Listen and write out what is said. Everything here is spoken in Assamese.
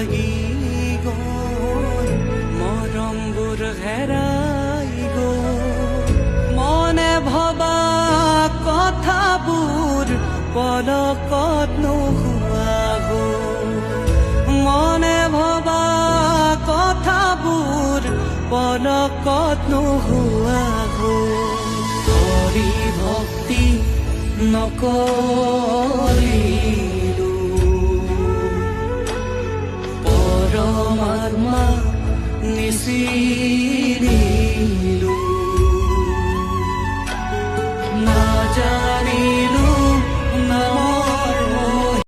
লাগি গ'ল মৰমবোৰ হেৰাই গ'ল মনে ভবা কথাবোৰ পলকত নোহোৱা গ'ল মনে ভবা কথাবোৰ পলকত নোহোৱা গ'ল হৰি ভক্তি নকৰি